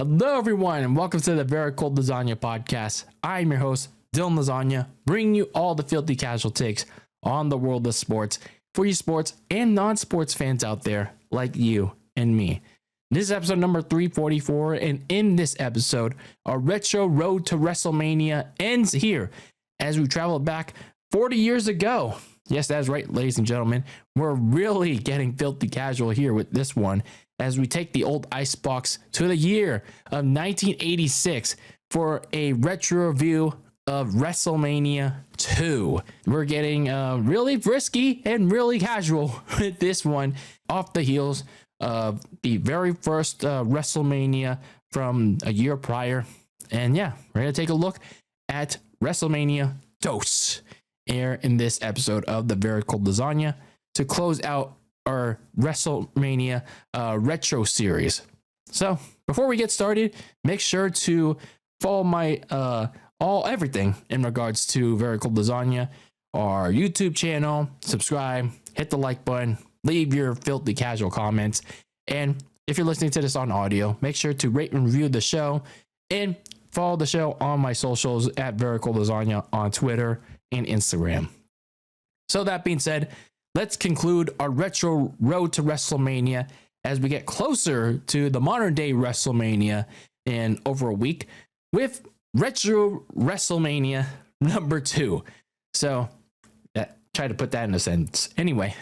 Hello, everyone, and welcome to the Very Cold Lasagna Podcast. I'm your host, Dylan Lasagna, bringing you all the filthy casual takes on the world of sports for you sports and non-sports fans out there like you and me. This is episode number 344, and in this episode, our retro road to WrestleMania ends here as we travel back 40 years ago. Yes, that's right, ladies and gentlemen. We're really getting filthy casual here with this one as we take the old icebox to the year of 1986 for a retro review of WrestleMania 2. We're getting really risky and really casual with this one off the heels of the very first WrestleMania from a year prior. And yeah, we're going to take a look at WrestleMania 2 here in this episode of the Very Cold Lasagna to close out our WrestleMania retro series. So before we get started, make sure to follow my everything in regards to Very Cold Lasagna, our YouTube channel, subscribe, hit the like button, leave your filthy casual comments, and if you're listening to this on audio, make sure to rate and review the show and follow the show on my socials at Very Cold Lasagna on Twitter and Instagram. So that being said, let's conclude our retro road to WrestleMania as we get closer to the modern day WrestleMania in over a week with retro WrestleMania number 2. So try to put that in a sentence. Anyway,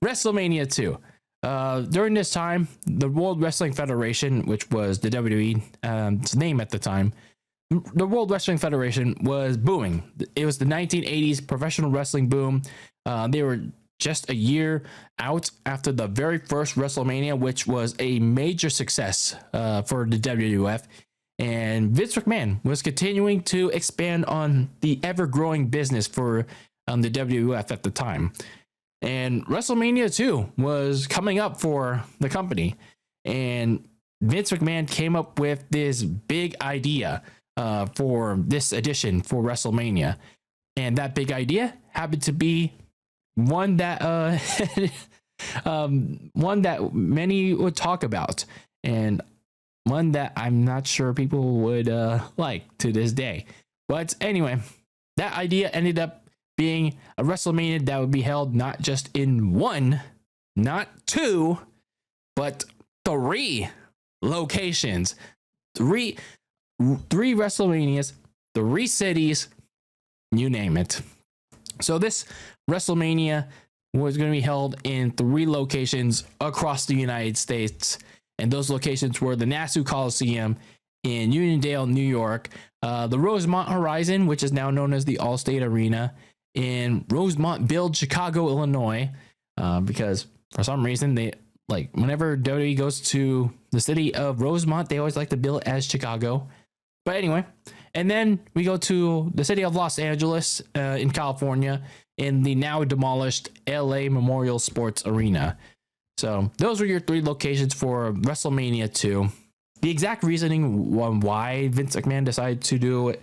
WrestleMania 2. During this time, the World Wrestling Federation, which was the WWE's name at the time, the World Wrestling Federation was booming. It was the 1980s professional wrestling boom. They were just a year out after the very first WrestleMania, which was a major success for the WWF. And Vince McMahon was continuing to expand on the ever-growing business for the WWF at the time. And WrestleMania 2 was coming up for the company. And Vince McMahon came up with this big idea for this edition for WrestleMania. And that big idea happened to be one that one that many would talk about, and one that I'm not sure people would like to this day. But anyway, that idea ended up being a WrestleMania that would be held not just in one, not two, but 3 locations. Three WrestleManias, 3 cities, you name it. So this WrestleMania was going to be held in 3 locations across the United States. And those locations were the Nassau Coliseum in Uniondale, New York, the Rosemont Horizon, which is now known as the Allstate Arena, in Rosemont-Build, Chicago, Illinois, because for some reason they whenever WWE goes to the city of Rosemont, they always like to bill it as Chicago. But anyway, and then we go to the city of Los Angeles in California in the now demolished LA Memorial Sports Arena. So those were your 3 locations for WrestleMania 2. The exact reasoning on why Vince McMahon decided to do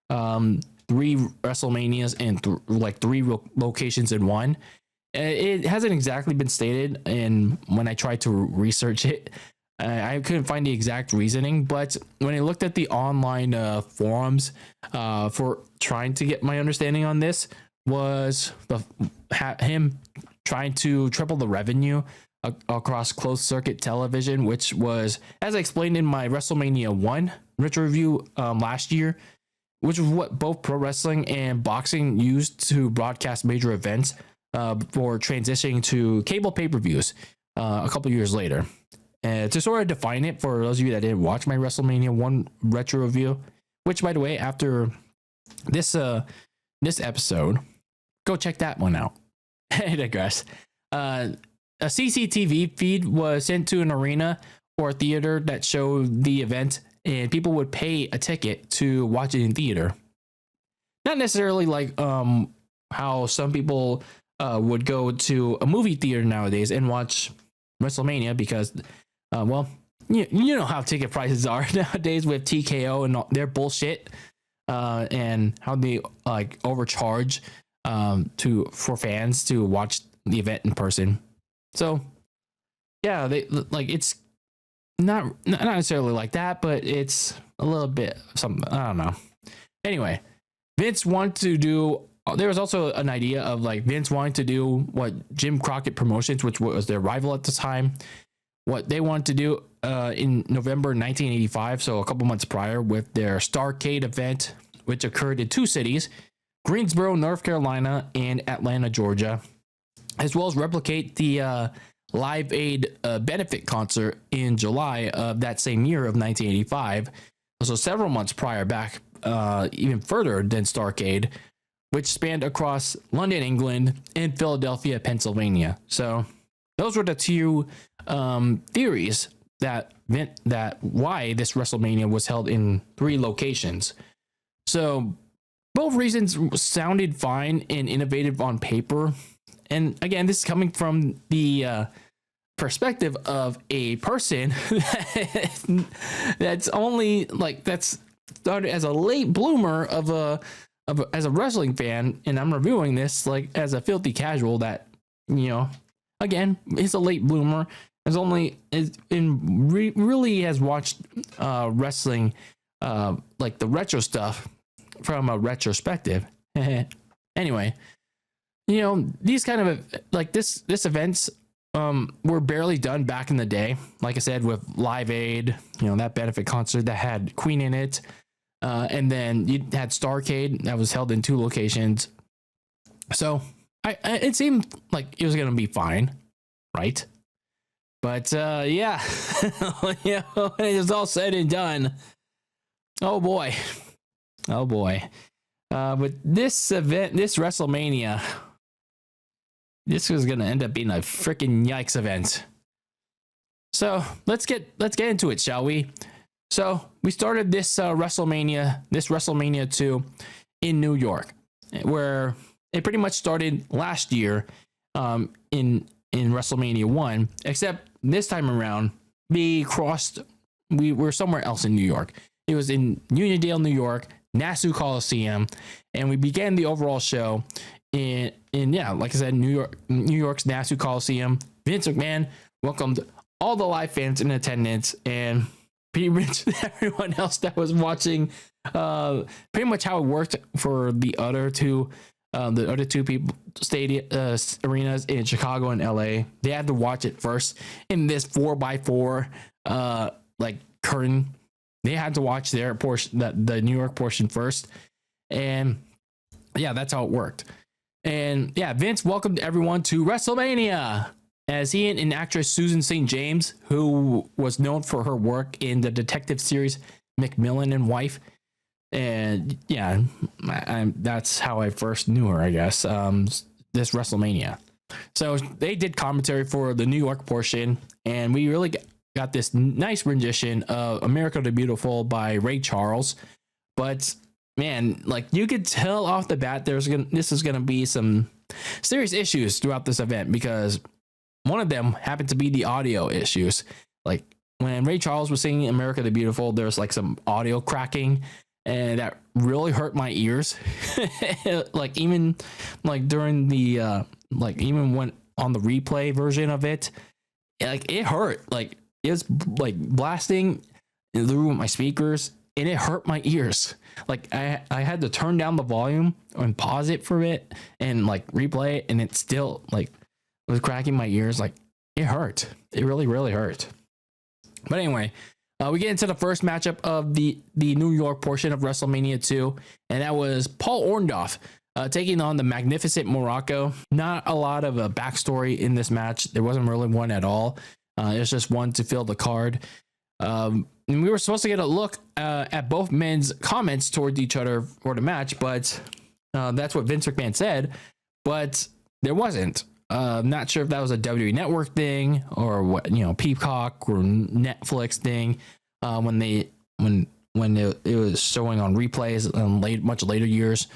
3 WrestleManias and 3 locations in one, it hasn't exactly been stated. And when I tried to research it, I couldn't find the exact reasoning. But when I looked at the online forums for trying to get my understanding on this, was him trying to triple the revenue across closed circuit television, which was, as I explained in my WrestleMania 1 retro review last year, which was what both pro wrestling and boxing used to broadcast major events before transitioning to cable pay-per-views a couple years later. To sort of define it for those of you that didn't watch my WrestleMania 1 retro review, which, by the way, after this episode, go check that one out. I digress. A CCTV feed was sent to an arena or theater that showed the event, and people would pay a ticket to watch it in theater. Not necessarily like how some people would go to a movie theater nowadays and watch WrestleMania because, you know how ticket prices are nowadays with TKO and their bullshit, and how they overcharge for fans to watch the event in person. So yeah, they it's not necessarily like that, but it's a little bit something. I don't know. Anyway, Vince wanted to do. There was also an idea of like Vince wanting to do what Jim Crockett Promotions, which was their rival at the time, what they wanted to do in November 1985, so a couple months prior, with their Starrcade event, which occurred in two cities, Greensboro, North Carolina, and Atlanta, Georgia, as well as replicate the Live Aid benefit concert in July of that same year of 1985. So several months prior, back even further than Starrcade, which spanned across London, England, and Philadelphia, Pennsylvania. So those were the two theories that why this WrestleMania was held in three locations. So both reasons sounded fine and innovative on paper. And again, this is coming from the perspective of a person that's only like that's started as a late bloomer as a wrestling fan, and I'm reviewing this like as a filthy casual that, you know, again, is a late bloomer, really has watched wrestling like the retro stuff from a retrospective. Anyway, you know, these kind of like this events were barely done back in the day. Like I said, with Live Aid, you know, that benefit concert that had Queen in it. And then you had Starrcade that was held in two locations. So it seemed like it was going to be fine, right? But yeah, you know, when it was all said and done, oh boy. But this event, this WrestleMania, this was going to end up being a freaking yikes event. So let's get into it, shall we? So we started this WrestleMania 2 in New York, where it pretty much started last year in WrestleMania 1, except this time around we were somewhere else in New York. It was in Uniondale, New York, Nassau Coliseum, and we began the overall show in like I said, New York's Nassau Coliseum. Vince McMahon welcomed all the live fans in attendance, and pretty much everyone else that was watching, pretty much how it worked for the other two arenas in Chicago and LA. They had to watch it first in this 4x4 like curtain. They had to watch their portion, the New York portion first, and yeah, that's how it worked. And yeah, Vince welcomed everyone to WrestleMania, as he and actress Susan St. James, who was known for her work in the detective series McMillan and Wife. And yeah, that's how I first knew her, I guess, this WrestleMania. So they did commentary for the New York portion, and we really got this nice rendition of America the Beautiful by Ray Charles. But man, like you could tell off the bat, this is going to be some serious issues throughout this event, because one of them happened to be the audio issues. Like when Ray Charles was singing America the Beautiful, there's like some audio cracking, and that really hurt my ears. Like even like during the like even when on the replay version of it, like it hurt. Like it was like blasting through my speakers, and it hurt my ears. Like I had to turn down the volume and pause it for a bit and like replay it, and it still like was cracking my ears. Like it hurt. It really, really hurt. But anyway, we get into the first matchup of the New York portion of WrestleMania 2, and that was Paul Orndorff taking on the Magnificent Morocco. Not a lot of a backstory in this match. There wasn't really one at all. It was just one to fill the card. And we were supposed to get a look at both men's comments towards each other for the match, but that's what Vince McMahon said. But there wasn't. Not sure if that was a WWE Network thing or what, Peacock or Netflix thing. When it was showing on replays in much later years,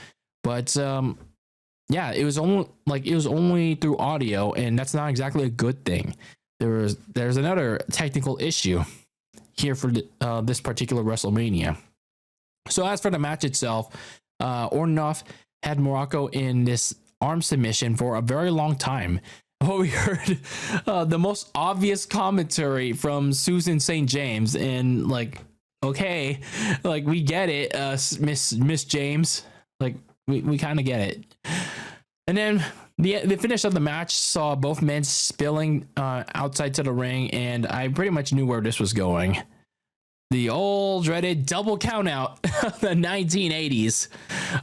but yeah, it was only through audio, and that's not exactly a good thing. There's another technical issue here for this particular WrestleMania. So as for the match itself, Orndorff had Morocco in this arm submission for a very long time, what we heard, the most obvious commentary from Susan St. James, and like, okay, like we get it, Miss James, like we kind of get it. And then the finish of the match saw both men spilling outside to the ring, and I pretty much knew where this was going. The old dreaded double count out of the 1980s.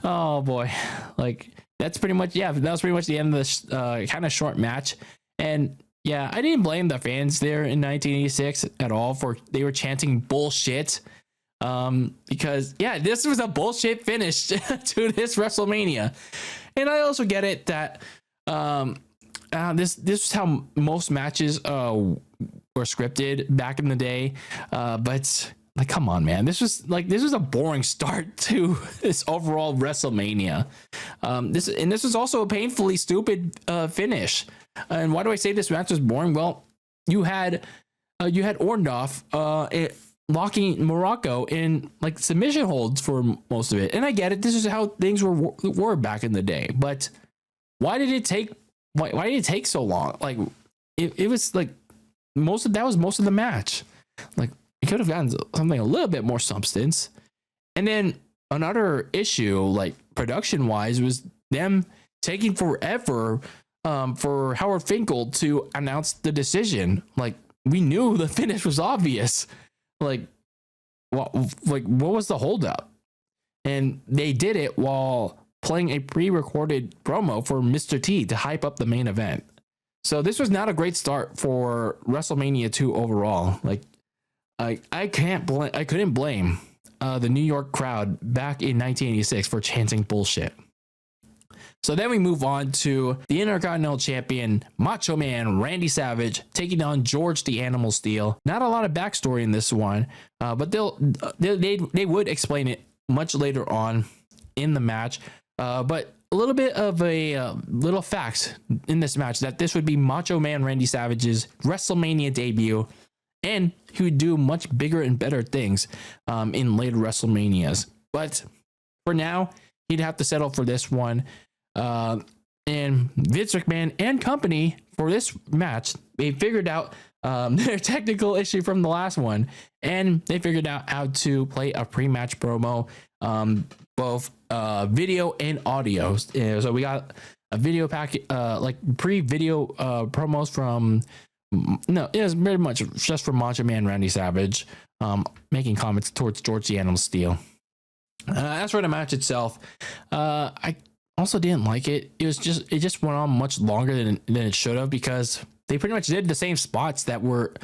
Oh boy. Like that's pretty much, yeah, that was pretty much the end of this kind of short match. And yeah, I didn't blame the fans there in 1986 at all for they were chanting bullshit. Because yeah, this was a bullshit finish to this WrestleMania. And I also get it that this is how most matches were scripted back in the day, but like, come on, man, this was a boring start to this overall WrestleMania. This is also a painfully stupid finish. And why do I say this match was boring? Well, you had Orndorff locking Morocco in like submission holds for most of it, and I get it. This is how things were back in the day. But why did it take? Why did it take so long? Like it was like most of the match. Like it could have gotten something a little bit more substance. And then another issue, like production wise, was them taking forever for Howard Finkel to announce the decision. Like we knew the finish was obvious. Like what was the holdup? And they did it while playing a pre-recorded promo for Mr. T to hype up the main event. So this was not a great start for WrestleMania 2 overall. Like I couldn't blame the New York crowd back in 1986 for chanting bullshit. So then we move on to the Intercontinental Champion, Macho Man Randy Savage, taking on George the Animal Steel. Not a lot of backstory in this one, but they would explain it much later on in the match. But a little bit of a little fact in this match that this would be Macho Man Randy Savage's WrestleMania debut, and he would do much bigger and better things in later WrestleManias. But for now, he'd have to settle for this one. And Vince McMahon and company for this match, they figured out their technical issue from the last one, and they figured out how to play a pre-match promo, both video and audio. So we got a video packet, like pre-video promos from, no, it was very much just from Macho Man Randy Savage, making comments towards George the Animal Steel. As for the match itself, I also didn't like it. It just went on much longer than it should have, because they pretty much did the same spots that were,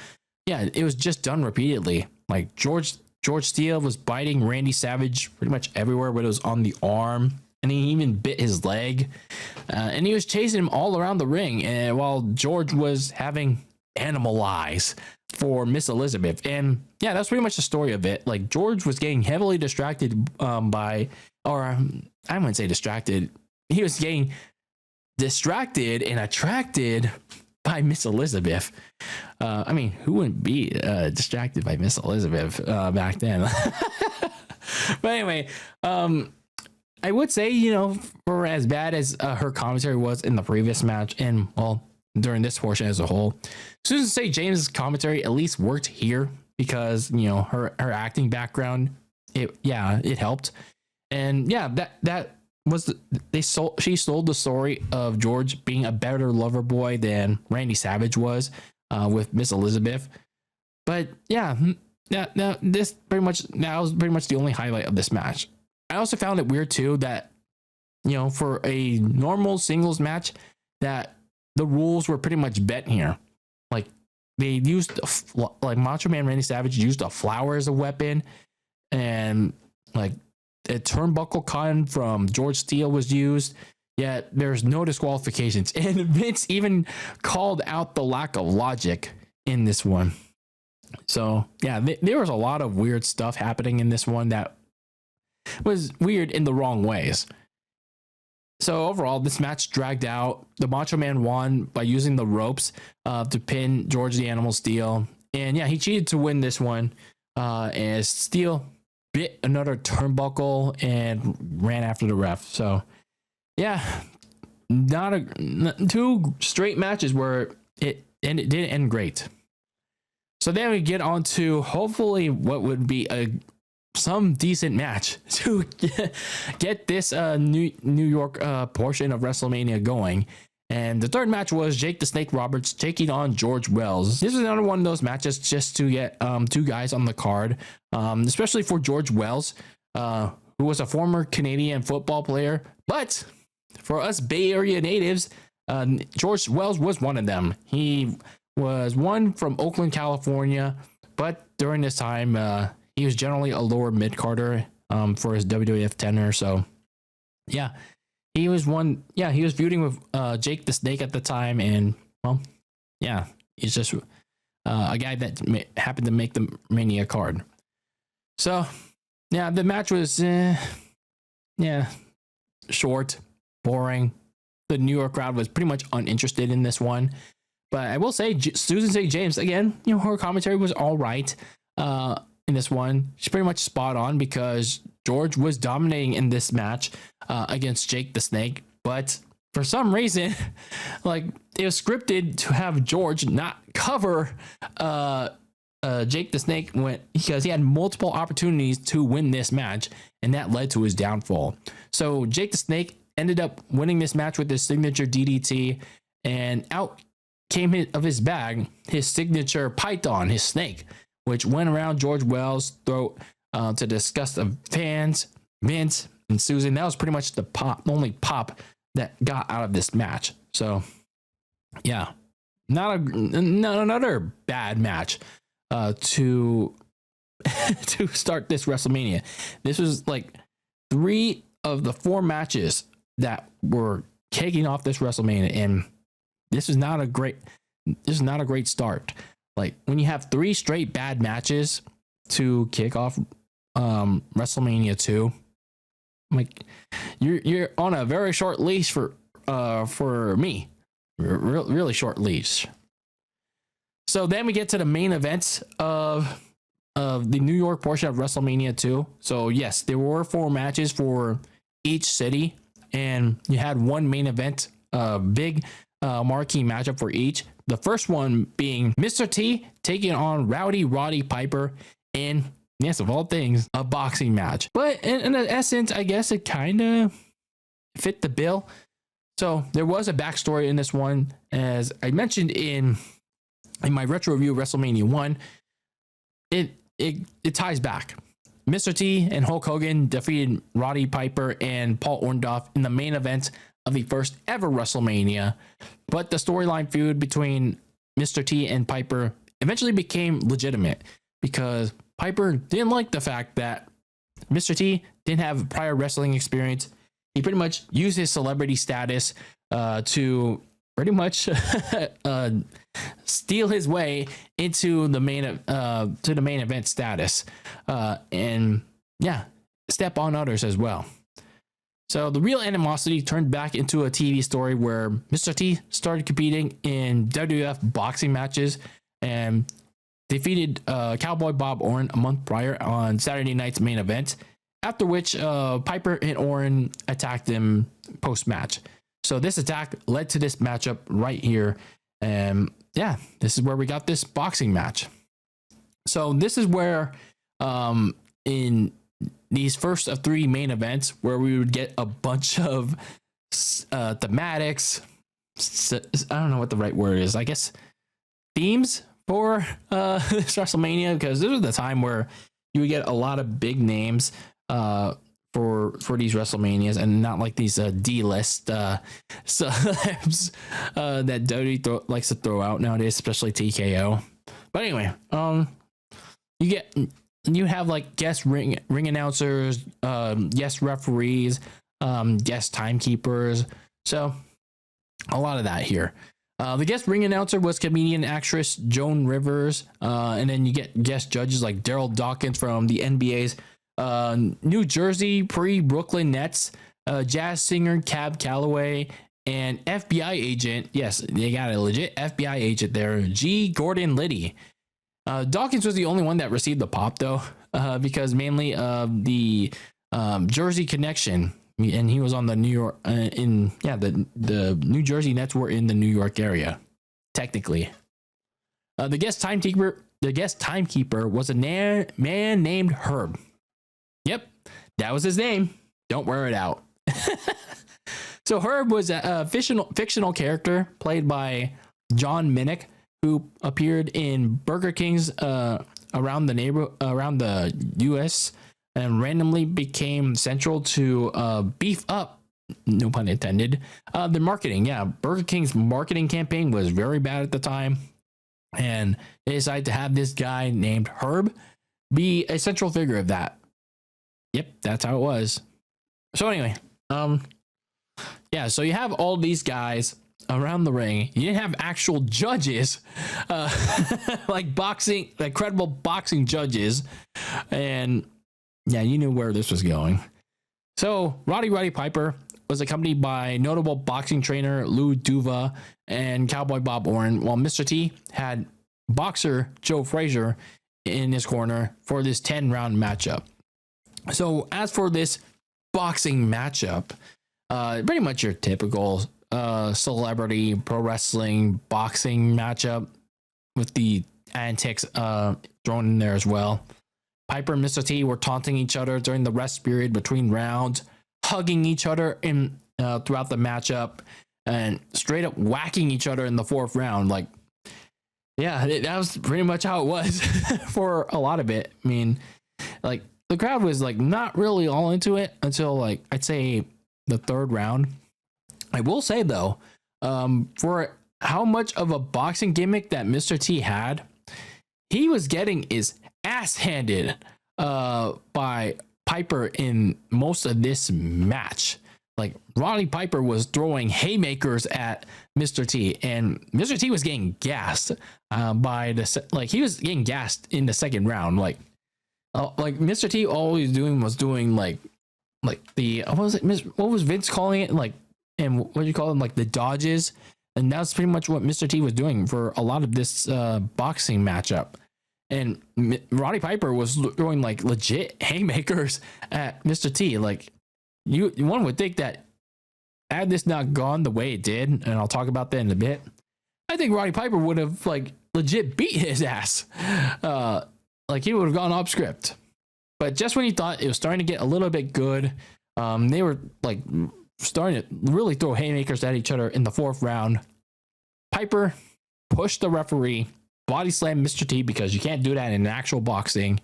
yeah, it was just done repeatedly. Like George Steele was biting Randy Savage pretty much everywhere, but it was on the arm, and he even bit his leg, and he was chasing him all around the ring, and while George was having animal eyes for Miss Elizabeth. And yeah, that's pretty much the story of it. Like George was getting heavily distracted by, or I wouldn't say distracted, he was getting distracted and attracted by Miss Elizabeth. I mean, who wouldn't be distracted by Miss Elizabeth back then? But anyway, I would say, you know, for as bad as her commentary was in the previous match, and well, during this portion as a whole, Susan St. James' commentary at least worked here, because, you know, her acting background, it helped. And yeah, that was she sold the story of George being a better lover boy than Randy Savage was with Miss Elizabeth. But yeah, that was pretty much the only highlight of this match. I also found it weird too that, you know, for a normal singles match, that the rules were pretty much bet here. Like they used, like Macho Man Randy Savage used a flower as a weapon, and like a turnbuckle con from George Steele was used, yet there's no disqualifications. And Vince even called out the lack of logic in this one. So yeah, there was a lot of weird stuff happening in this one that was weird in the wrong ways. So overall, this match dragged out. The Macho Man won by using the ropes to pin George the Animal Steel. And yeah, he cheated to win this one, as Steele bit another turnbuckle and ran after the ref. So yeah, two straight matches where it didn't end great. So then we get on to hopefully what would be some decent match to get this New York portion of WrestleMania going. And the third match was Jake the Snake Roberts taking on George Wells. This was another one of those matches just to get two guys on the card, especially for George Wells, who was a former Canadian football player. But for us Bay Area natives, George Wells was one of them. He was one from Oakland, California, but during this time, he was generally a lower mid-carder for his WWF tenure. So, yeah, he was one. Yeah, he was feuding with Jake the Snake at the time, and well, yeah, he's just a guy that happened to make the Mania card. So, yeah, the match was short, boring. The New York crowd was pretty much uninterested in this one. But I will say, Susan St. James, again, her commentary was all right in this one. She's pretty much spot on because George was dominating in this match against Jake the Snake. But for some reason, like, it was scripted to have George not cover Jake the Snake because he had multiple opportunities to win this match, and that led to his downfall. So Jake the Snake ended up winning this match with his signature DDT, and out came of his bag his signature python, his snake, which went around George Wells' throat to disgust of fans, Vince, and Susan. That was pretty much the only pop that got out of this match. So, yeah, not another bad match to start this WrestleMania. This was like 3 of the 4 matches that were kicking off this WrestleMania, and this is not a great start. Like, when you have 3 straight bad matches to kick off WrestleMania 2, like, you're on a very short leash for me, really short leash. So then we get to the main event of the New York portion of WrestleMania 2. So yes, there were 4 matches for each city, and you had one main event, big marquee matchup for each. The first one being Mr. T taking on Rowdy Roddy Piper in, yes, of all things, a boxing match. But in essence, I guess it kind of fit the bill. So there was a backstory in this one, as I mentioned in my retro review of WrestleMania 1. It ties back. Mr. T and Hulk Hogan defeated Roddy Piper and Paul Orndorff in the main event of the first ever WrestleMania, but the storyline feud between Mr. T and Piper eventually became legitimate because Piper didn't like the fact that Mr. T didn't have prior wrestling experience. He pretty much used his celebrity status to pretty much steal his way into the main event status, and yeah, step on others as well. So the real animosity turned back into a TV story where Mr. T started competing in WWF boxing matches and defeated Cowboy Bob Orton a month prior on Saturday night's main event, after which Piper and Orton attacked him post-match. So this attack led to this matchup right here. And yeah, this is where we got this boxing match. So this is where in these first of 3 main events where we would get a bunch of thematics, I don't know what the right word is, I guess themes for this WrestleMania, because this was the time where you would get a lot of big names for these WrestleManias, and not like these D-list celebs that WWE likes to throw out nowadays, especially TKO. But anyway, you have like guest ring announcers, guest referees, guest timekeepers. So a lot of that here. The guest ring announcer was comedian actress Joan Rivers, and then you get guest judges like Daryl Dawkins from the NBA's New Jersey pre-Brooklyn Nets, jazz singer Cab Calloway, and FBI agent, yes, they got a legit FBI agent there, G. Gordon Liddy. Dawkins was the only one that received the pop, though, because mainly of the Jersey connection. and he was on the New York the New Jersey Nets were in the New York area, technically. The guest timekeeper was a man named Herb. Yep, that was his name. Don't wear it out. So Herb was a fictional character played by John Minnick, who appeared in Burger King's around the U.S. and randomly became central to beef up, no pun intended, the marketing. Yeah, Burger King's marketing campaign was very bad at the time, and they decided to have this guy named Herb be a central figure of that. Yep, that's how it was. So anyway, yeah, so you have all these guys around the ring. You didn't have actual judges, like credible boxing judges, and yeah, you knew where this was going. So Roddy Piper was accompanied by notable boxing trainer Lou Duva and Cowboy Bob Orton, while Mr. T had boxer Joe Frazier in his corner for this 10-round matchup. So as for this boxing matchup, pretty much your typical celebrity pro wrestling boxing matchup with the antics thrown in there as well. Piper and Mr. T were taunting each other during the rest period between rounds, hugging each other in throughout the matchup, and straight up whacking each other in the fourth round. Like, yeah, that was pretty much how it was for a lot of it. I mean, like, the crowd was like not really all into it until, like, I'd say the third round. I will say though, for how much of a boxing gimmick that Mr. T had, he was getting his ass handed by Piper in most of this match. Like, Roddy Piper was throwing haymakers at Mr. T, and Mr. T was getting gassed he was getting gassed in the second round. Like Mr. T always doing like the, what was Vince calling it? Like, and what do you call them? Like the dodges. And that's pretty much what Mr. T was doing for a lot of this boxing matchup. And Roddy Piper was throwing like legit haymakers at Mr. T. Like, one would think that had this not gone the way it did, and I'll talk about that in a bit, I think Roddy Piper would have like legit beat his ass. Like, he would have gone off script. But just when you thought it was starting to get a little bit good, they were like starting to really throw haymakers at each other in the fourth round. Piper pushed the referee, body slammed Mr. T, because you can't do that in actual boxing.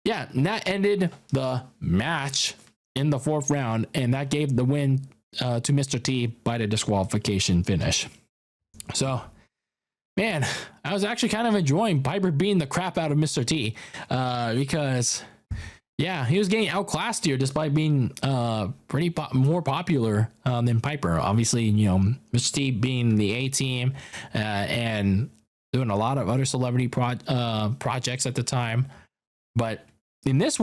Yeah, and that ended the match in the fourth round, and that gave the win to Mr. T by the disqualification finish. So, man, I was actually kind of enjoying Piper beating the crap out of Mr. T because, yeah, he was getting outclassed here despite being more popular than Piper. Obviously, you know, Mr. T being the A team and doing a lot of other celebrity projects at the time. But in this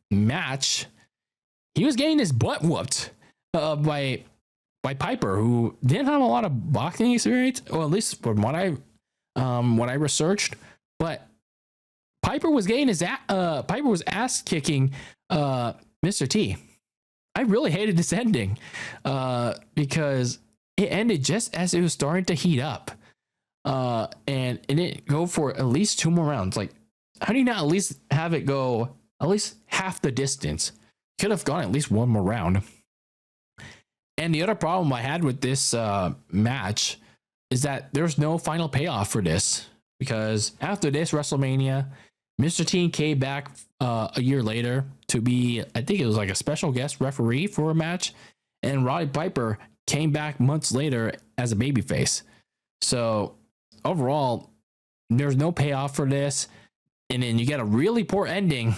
match, he was getting his butt whooped by Piper, who didn't have a lot of boxing experience, or at least from what I researched. But Piper was getting Piper was ass kicking Mr. T. I really hated this ending because it ended just as it was starting to heat up, and it didn't go for at least 2 more rounds. Like, how do you not at least have it go at least half the distance? Could have gone at least 1 more round. And the other problem I had with this match is that there's no final payoff for this, because after this WrestleMania, Mr. T came back a year later to be, I think it was like a special guest referee for a match, and Roddy Piper came back months later as a babyface. So overall, there's no payoff for this, and then you get a really poor ending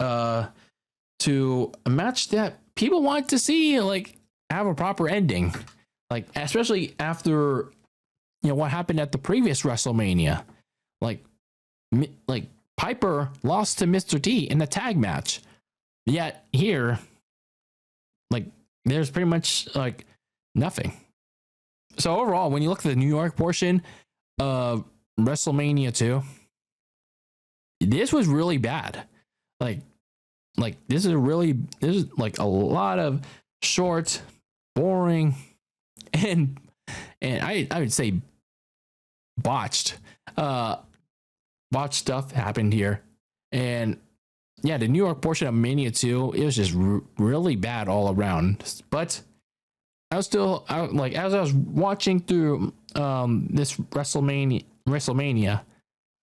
to a match that people want to see, like, have a proper ending, like, especially after, you know, what happened at the previous WrestleMania. Like Piper lost to Mr. T in the tag match, yet here, like, there's pretty much like nothing. So overall, when you look at the New York portion of WrestleMania 2, this was really bad. Like, like this is like a lot of short, boring, and I would say botched stuff happened here. And yeah, the New York portion of Mania 2, it was just really bad all around. But I was still like, as I was watching through this WrestleMania,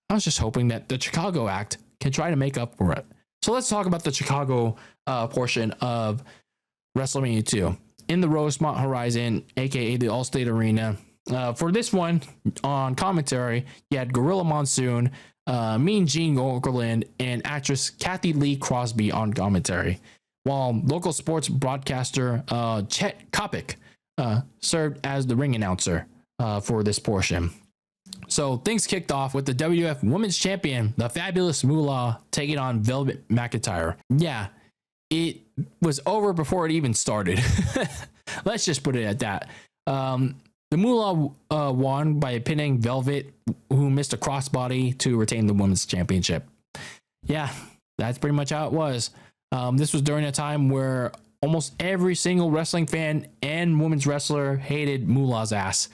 I was just hoping that the Chicago act can try to make up for it. So let's talk about the Chicago portion of WrestleMania 2 in the Rosemont Horizon, aka the Allstate Arena. For this one, on commentary, you had Gorilla Monsoon, Mean Gene Okerlund, and actress Kathy Lee Crosby on commentary, while local sports broadcaster Chet Kopic served as the ring announcer for this portion. So things kicked off with the WWF Women's Champion, the Fabulous Moolah, taking on Velvet McIntyre. Yeah, it was over before it even started. Let's just put it at that. The Moolah won by pinning Velvet, who missed a crossbody to retain the Women's Championship. Yeah, that's pretty much how it was. This was during a time where almost every single wrestling fan and women's wrestler hated Moolah's ass.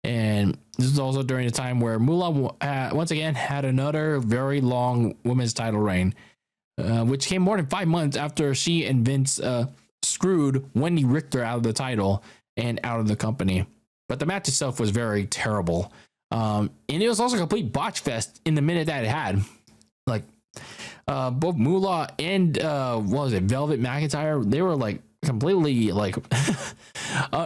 And this is also during a time where Moolah once again had another very long women's title reign, which came more than 5 months after she and Vince screwed Wendy Richter out of the title and out of the company. But the match itself was very terrible. And it was also a complete botch fest in the minute that it had. Like, both Moolah and, what was it, Velvet McIntyre, they were like completely like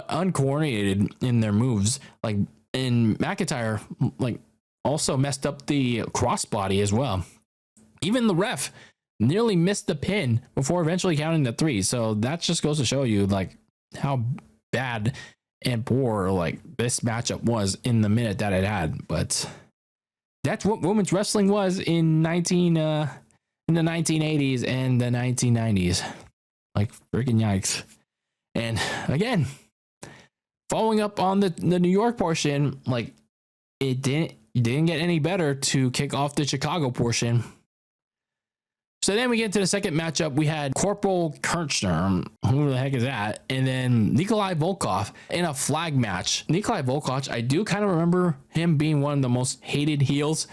uncoordinated in their moves. Like, and McIntyre like also messed up the crossbody as well. Even the ref nearly missed the pin before eventually counting the 3. So that just goes to show you like how bad and poor like this matchup was in the minute that it had. But that's what women's wrestling was in in the 1980s and the 1990s. Like freaking yikes. And again, following up on the New York portion, like it didn't get any better to kick off the Chicago portion. So then we get to the second matchup. We had Corporal Kirchner, who the heck is that? And then Nikolai Volkov in a flag match. Nikolai Volkov, I do kind of remember him being one of the most hated heels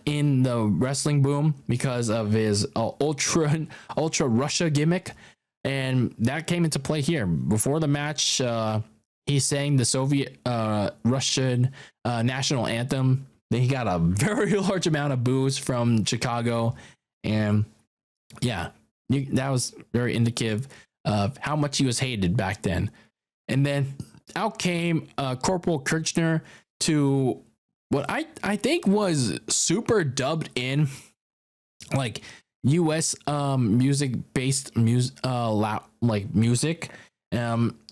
in the wrestling boom because of his ultra Russia gimmick. And that came into play here. Before the match, he sang the Soviet Russian national anthem. Then he got a very large amount of boos from Chicago. And yeah, that was very indicative of how much he was hated back then. And then out came Corporal Kirchner to what I think was super dubbed in like US music based music.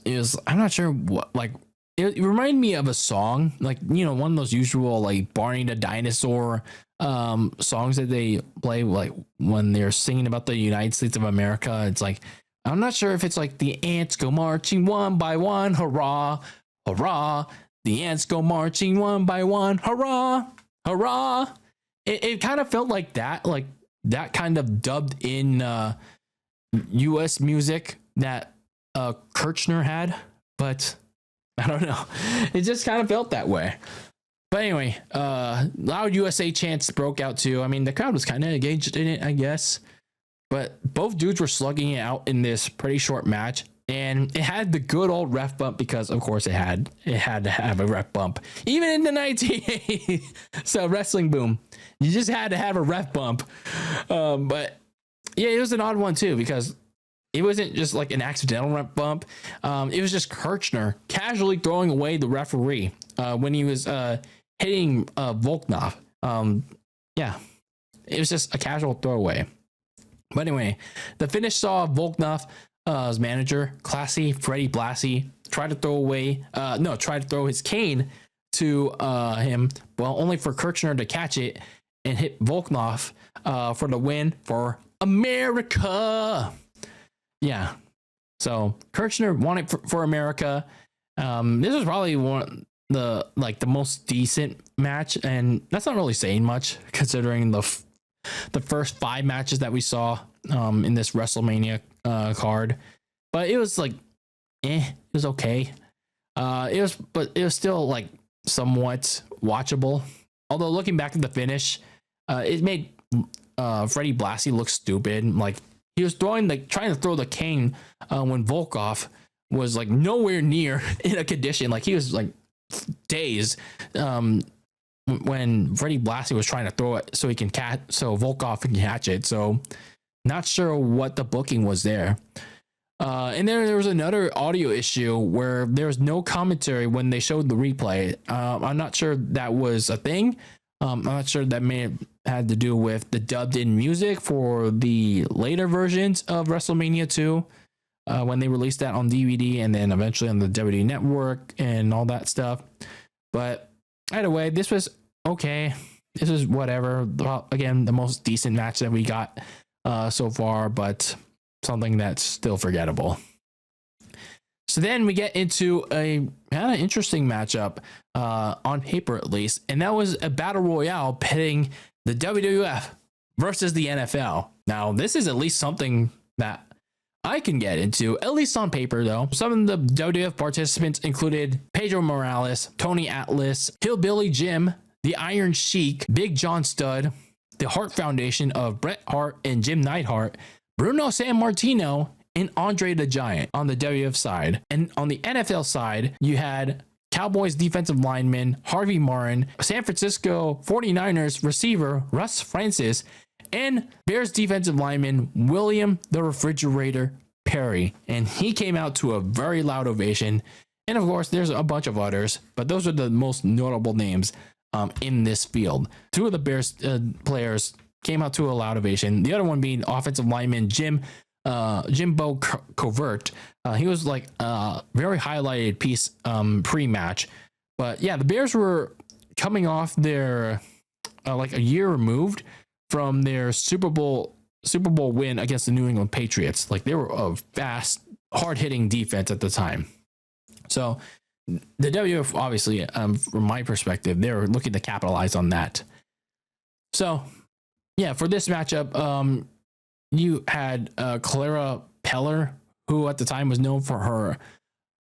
Is I'm not sure what, like it reminded me of a song, like, you know, one of those usual like Barney the Dinosaur songs that they play like when they're singing about the United States of America. It's like, I'm not sure if it's like the ants go marching one by one, hurrah, hurrah. The ants go marching one by one, hurrah, hurrah. It kind of felt like that kind of dubbed in US music that Kirchner had, but I don't know. It just kind of felt that way. But anyway, loud USA chants broke out too. I mean, the crowd was kind of engaged in it, I guess. But both dudes were slugging it out in this pretty short match. And it had the good old ref bump because, of course, it had to have a ref bump. Even in the 1980s. So, wrestling boom. You just had to have a ref bump. But, yeah, it was an odd one, too, because it wasn't just like an accidental ref bump. It was just Kirchner casually throwing away the referee when he was hitting Volkov. Yeah, it was just a casual throwaway. But anyway, the finish saw Volkov's manager, Classy Freddie Blassie, try to throw his cane to him, well, only for Kirchner to catch it and hit Volkov for the win for America. Yeah, so Kirchner won it for America. This was probably one the most decent match, and that's not really saying much considering the first 5 matches that we saw in this WrestleMania card, but it was like, it was okay. But it was still like somewhat watchable. Although looking back at the finish, it made Freddie Blassie look stupid. Like he was trying to throw the cane when Volkov was like nowhere near in a condition. Like he was like dazed when Freddie Blassie was trying to throw it so Volkov can catch it. So not sure what the booking was there. And there was another audio issue where there was no commentary when they showed the replay. I'm not sure that was a thing. I'm not sure that may have had to do with the dubbed in music for the later versions of WrestleMania 2 when they released that on DVD and then eventually on the WWE Network and all that stuff. But either way, this was okay. This was whatever. Well, again, the most decent match that we got so far, but something that's still forgettable. So then we get into a kind of interesting matchup on paper, at least, and that was a battle royale pitting the WWF versus the NFL. Now, this is at least something that I can get into, at least on paper, though. Some of the WWF participants included Pedro Morales, Tony Atlas, Hillbilly Jim, the Iron Sheik, Big John Studd, the Hart Foundation of Bret Hart and Jim Neidhart, Bruno Sammartino, and Andre the Giant on the WWF side. And on the NFL side, you had Cowboys defensive lineman Harvey Martin, San Francisco 49ers receiver Russ Francis, and Bears defensive lineman William the Refrigerator Perry. And he came out to a very loud ovation. And of course, there's a bunch of others, but those are the most notable names in this field. Two of the Bears players came out to a loud ovation. The other one being offensive lineman Jimbo Covert. He was like a very highlighted piece pre-match. But yeah, the Bears were coming off their like a year removed from their Super Bowl win against the New England Patriots. Like they were a fast, hard-hitting defense at the time. So the WF, obviously, from my perspective, they were looking to capitalize on that. So yeah, for this matchup, you had Clara Peller, who at the time was known for her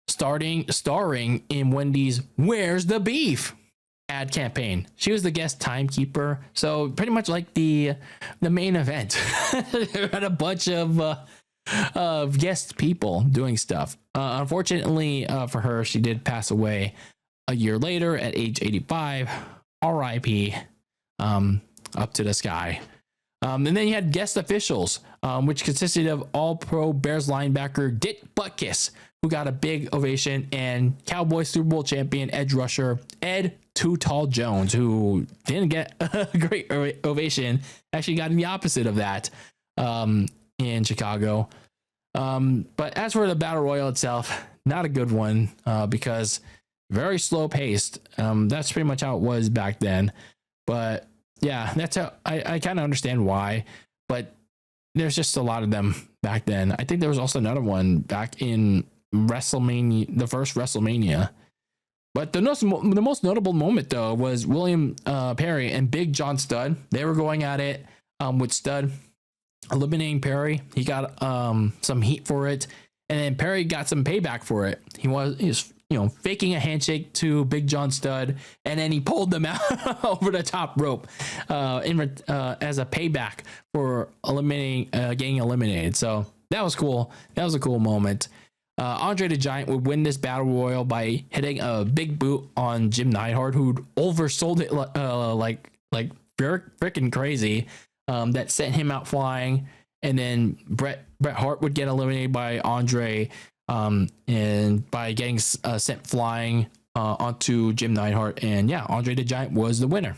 starring in Wendy's Where's the Beef ad campaign. She was the guest timekeeper, so pretty much like the main event. There had a bunch of guest people doing stuff. Unfortunately for her, she did pass away a year later at age 85. R.I.P. Up to the sky. And then you had guest officials, which consisted of All-Pro Bears linebacker Dick Butkus, who got a big ovation, and Cowboys Super Bowl champion edge rusher Ed Too Tall Jones, who didn't get a great ovation, actually got the opposite of that in Chicago. But as for the Battle Royal itself, not a good one because very slow paced. That's pretty much how it was back then. But yeah, that's how I kind of understand why, but there's just a lot of them back then. I think there was also another one back in WrestleMania, the first WrestleMania. But the most notable moment, though, was William Perry and Big John Studd. They were going at it with Studd eliminating Perry. He got some heat for it, and then Perry got some payback for it. He was faking a handshake to Big John Studd, and then he pulled them out over the top rope as a payback for getting eliminated. So that was cool. That was a cool moment. Andre the Giant would win this battle royal by hitting a big boot on Jim Neidhart, who oversold it like freaking crazy. That sent him out flying, and then Bret Hart would get eliminated by Andre. And by getting sent flying onto Jim Neidhart, and yeah, Andre the Giant was the winner.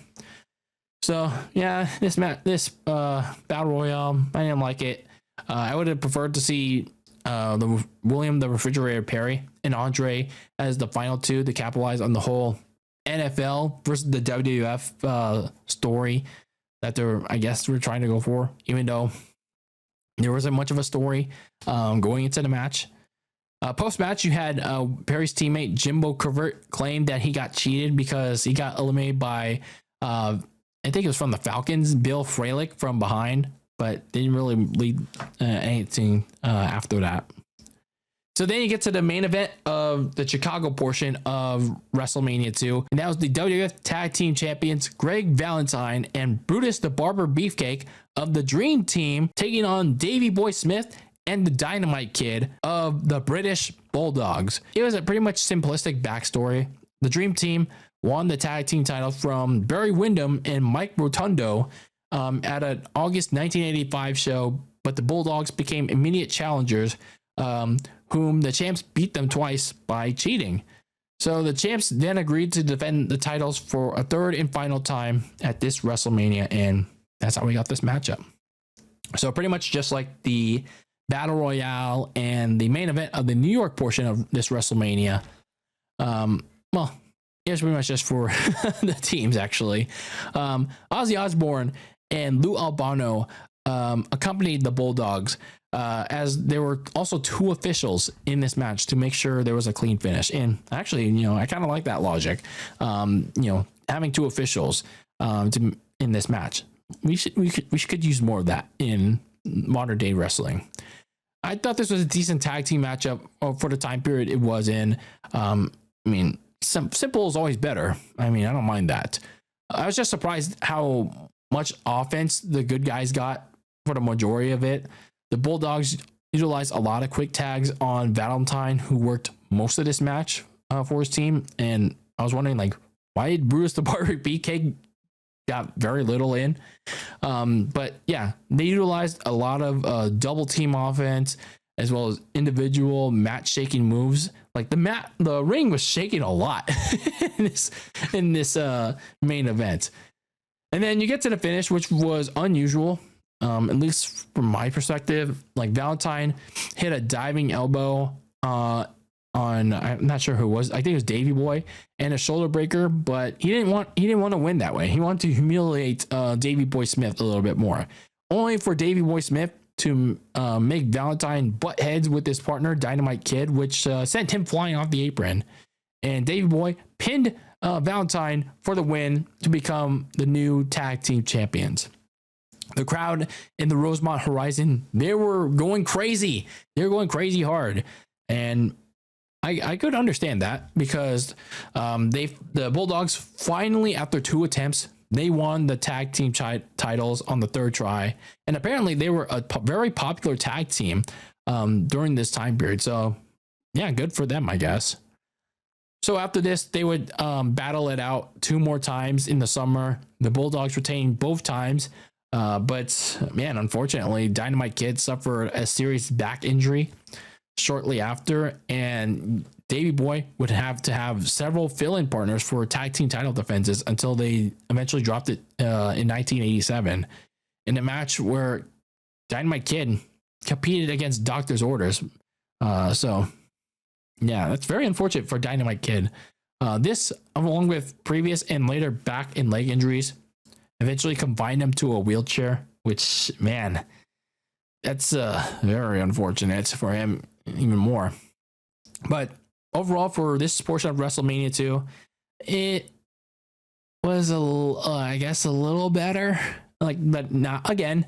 So yeah, this battle royale, I didn't like it. I would have preferred to see the William the Refrigerator Perry and Andre as the final two to capitalize on the whole NFL versus the WWF story that I guess we're trying to go for, even though there wasn't much of a story going into the match. Post-match, you had Perry's teammate Jimbo Covert claim that he got cheated because he got eliminated by, I think it was from the Falcons, Bill Fralick from behind. but didn't really lead anything after that. So then you get to the main event of the Chicago portion of WrestleMania 2. And that was the WWF Tag Team Champions Greg Valentine and Brutus the Barber Beefcake of the Dream Team taking on Davey Boy Smith and the Dynamite Kid of the British Bulldogs. It was a pretty much simplistic backstory. The Dream Team won the tag team title from Barry Windham and Mike Rotundo at an August 1985 show, but the Bulldogs became immediate challengers, whom the champs beat them twice by cheating. So the champs then agreed to defend the titles for a third and final time at this WrestleMania, and that's how we got this matchup. So pretty much just like the Battle Royale and the main event of the New York portion of this WrestleMania. Well, it was pretty much just for the teams, actually. Ozzy Osbourne and Lou Albano accompanied the Bulldogs, as there were also two officials in this match to make sure there was a clean finish. And actually, I kind of like that logic. Having two officials in this match, we could use more of that in modern day wrestling. I thought this was a decent tag team matchup for the time period it was in. Simple is always better. I don't mind that. I was just surprised how much offense the good guys got for the majority of it. The Bulldogs utilized a lot of quick tags on Valentine, who worked most of this match for his team. And I was wondering, why did Brutus the Barber Beefcake got very little in? But yeah, they utilized a lot of double team offense as well as individual match shaking moves. The ring was shaking a lot in this main event. And then you get to the finish, which was unusual. At least from my perspective. Valentine hit a diving elbow on, I'm not sure who it was. I think it was Davey Boy, and a shoulder breaker, but he didn't want to win that way. He wanted to humiliate Davey Boy Smith a little bit more, only for Davey Boy Smith to make Valentine butt heads with his partner Dynamite Kid, which sent him flying off the apron. And Davey Boy pinned Valentine for the win to become the new tag team champions. The crowd in the Rosemont Horizon, they were going crazy. They were going crazy hard. And I could understand that, because the Bulldogs finally, after two attempts, they won the tag team titles on the third try. And apparently they were a very popular tag team during this time period. So yeah, good for them, I guess. So after this, they would battle it out two more times in the summer. The Bulldogs retained both times. But man, unfortunately, Dynamite Kid suffered a serious back injury shortly after, and Davey Boy would have to have several fill-in partners for tag team title defenses until they eventually dropped it in 1987 in a match where Dynamite Kid competed against Doctor's Orders. So yeah, that's very unfortunate for Dynamite Kid. This, along with previous and later back and leg injuries, eventually confined him to a wheelchair, which, man, that's very unfortunate for him even more. But overall, for this portion of WrestleMania 2, it was a little better. But not, again,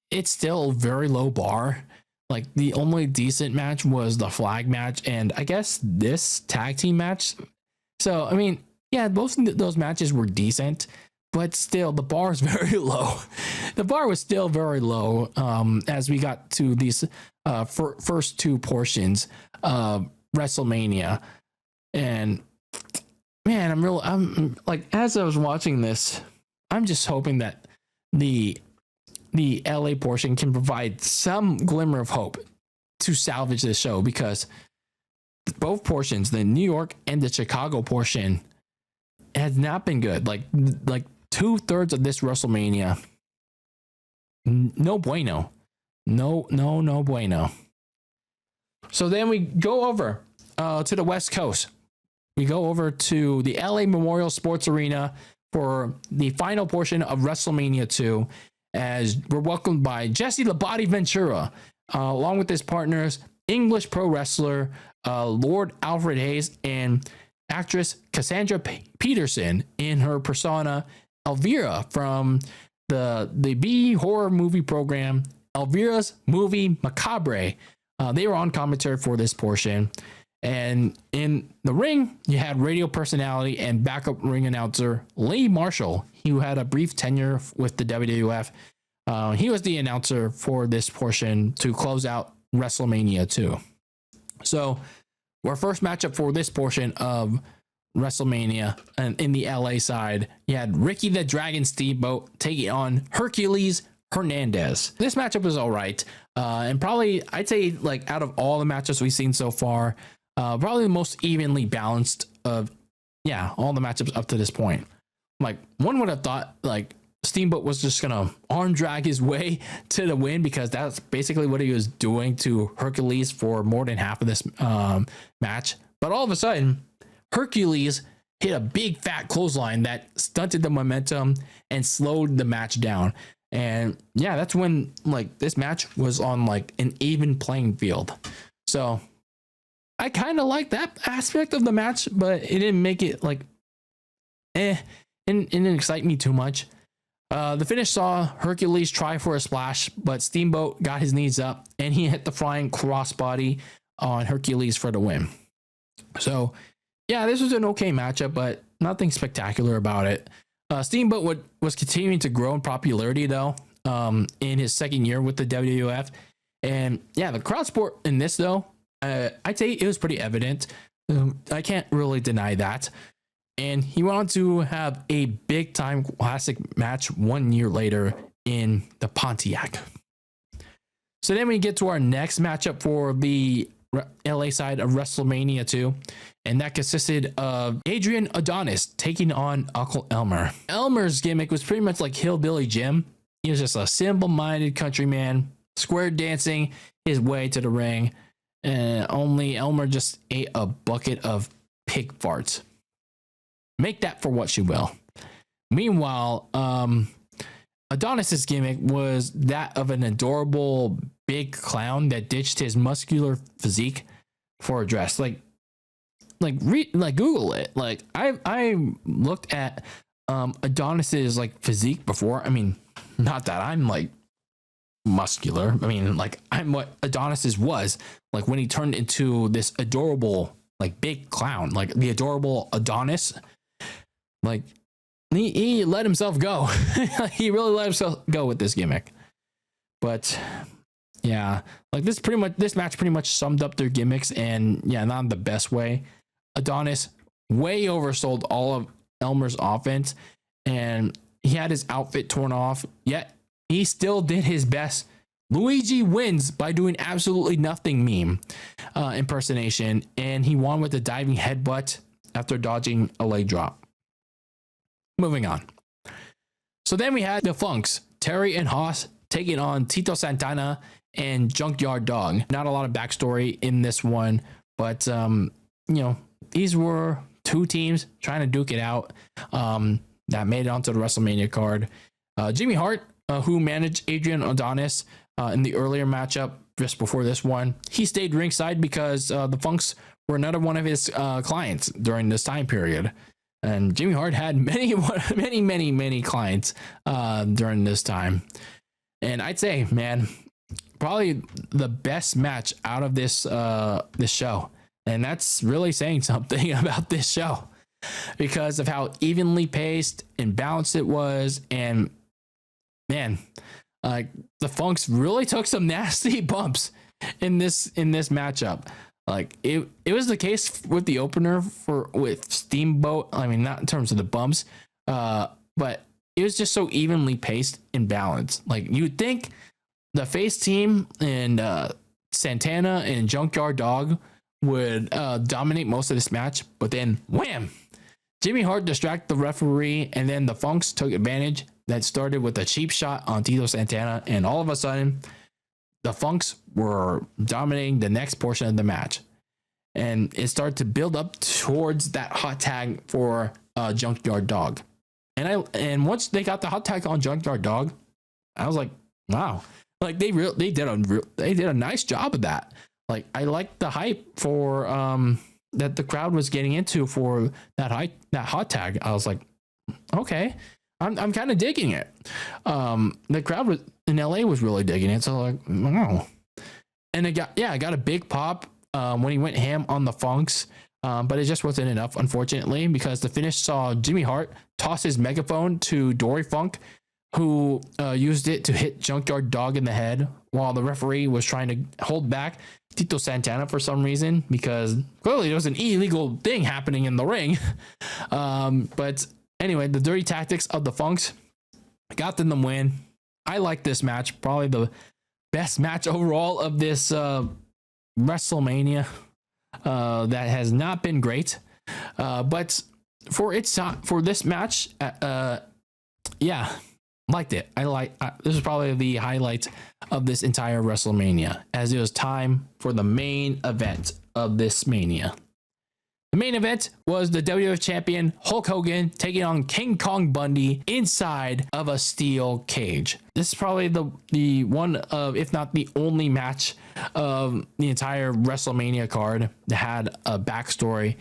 it's still a very low bar. The only decent match was the flag match, and I guess this tag team match. So, yeah, both of those matches were decent, but still, the bar is very low. The bar was still very low as we got to these first two portions of WrestleMania. And man, I'm as I was watching this, I'm just hoping that the LA portion can provide some glimmer of hope to salvage this show, because both portions, the New York and the Chicago portion, has not been good. Like 2/3 of this WrestleMania, no bueno. No bueno. So then we go over to the West Coast. We go over to the LA Memorial Sports Arena for the final portion of WrestleMania 2, as we're welcomed by Jesse the Body Ventura, along with his partners, English pro wrestler Lord Alfred Hayes and actress Cassandra Peterson in her persona Elvira from the B horror movie program, Elvira's Movie Macabre. They were on commentary for this portion. And in the ring, you had radio personality and backup ring announcer Lee Marshall, who had a brief tenure with the WWF. He was the announcer for this portion to close out WrestleMania 2. So our first matchup for this portion of WrestleMania, and in the LA side, you had Ricky the Dragon Steamboat taking on Hercules Hernandez. This matchup was all right. And probably, I'd say, like, out of all the matchups we've seen so far, probably the most evenly balanced of, all the matchups up to this point. Like, one would have thought, like, Steamboat was just gonna arm drag his way to the win, because that's basically what he was doing to Hercules for more than half of this match. But all of a sudden, Hercules hit a big fat clothesline that stunted the momentum and slowed the match down. And that's when, like, this match was on, like, an even playing field. So I kind of like that aspect of the match, but it didn't make it, like, it didn't excite me too much. The finish saw Hercules try for a splash, but Steamboat got his knees up and he hit the flying crossbody on Hercules for the win. So this was an okay matchup, but nothing spectacular about it. Steamboat was continuing to grow in popularity, though, in his second year with the WWF. And the crowd support in this, though, I'd say it was pretty evident. I can't really deny that. And he went on to have a big time classic match 1 year later in the Pontiac. So then we get to our next matchup for the LA side of WrestleMania 2. And that consisted of Adrian Adonis taking on Uncle Elmer. Elmer's gimmick was pretty much like Hillbilly Jim. He was just a simple-minded countryman, square dancing his way to the ring. And only Elmer just ate a bucket of pig farts. Make that for what you will. Meanwhile, Adonis's gimmick was that of an adorable big clown that ditched his muscular physique for a dress. Like Google it. Like I looked at Adonis's like physique before. I mean, not that I'm like muscular. I mean, like, I'm what Adonis's was like when he turned into this adorable like big clown, like the adorable Adonis. Like he let himself go. He really let himself go with this gimmick. But like this match pretty much summed up their gimmicks, and not in the best way. Adonis way oversold all of Elmer's offense, and he had his outfit torn off, yet he still did his best Luigi wins by doing absolutely nothing meme impersonation, and he won with a diving headbutt after dodging a leg drop. Moving on. So then we had the Funks, Terry and Haas, taking on Tito Santana and Junkyard Dog. Not a lot of backstory in this one, but these were two teams trying to duke it out that made it onto the WrestleMania card. Jimmy Hart, who managed Adrian Adonis in the earlier matchup just before this one, he stayed ringside because the Funks were another one of his clients during this time period. And Jimmy Hart had many clients during this time. And I'd say, man, probably the best match out of this show. And that's really saying something about this show because of how evenly paced and balanced it was. And man, the Funks really took some nasty bumps in this matchup. Like it was the case with the opener with Steamboat. I mean, not in terms of the bumps, but it was just so evenly paced and balanced. Like you'd think the face team and Santana and Junkyard Dog would dominate most of this match, but then wham, Jimmy Hart distracted the referee, and then the Funks took advantage. That started with a cheap shot on Tito Santana, and all of a sudden the Funks were dominating the next portion of the match, and it started to build up towards that hot tag for Junkyard Dog. And once they got the hot tag on Junkyard Dog, I was like, wow, like they did a nice job of that. Like I liked the hype for that the crowd was getting into for that hot tag. I was like, okay, I'm kind of digging it. The crowd in LA was really digging it. So like, wow. And it got a big pop when he went ham on the Funks. But it just wasn't enough, unfortunately, because the finish saw Jimmy Hart toss his megaphone to Dory Funk, who used it to hit Junkyard Dog in the head while the referee was trying to hold back Tito Santana for some reason, because clearly there was an illegal thing happening in the ring. But anyway, the dirty tactics of the Funks got them the win. I like this match, probably the best match overall of this WrestleMania. That has not been great, but for this match, liked it. This is probably the highlight of this entire WrestleMania, as it was time for the main event of this Mania. The main event was the WWF champion Hulk Hogan taking on King Kong Bundy inside of a steel cage. This is probably the one of, if not the only match of the entire WrestleMania card that had a backstory,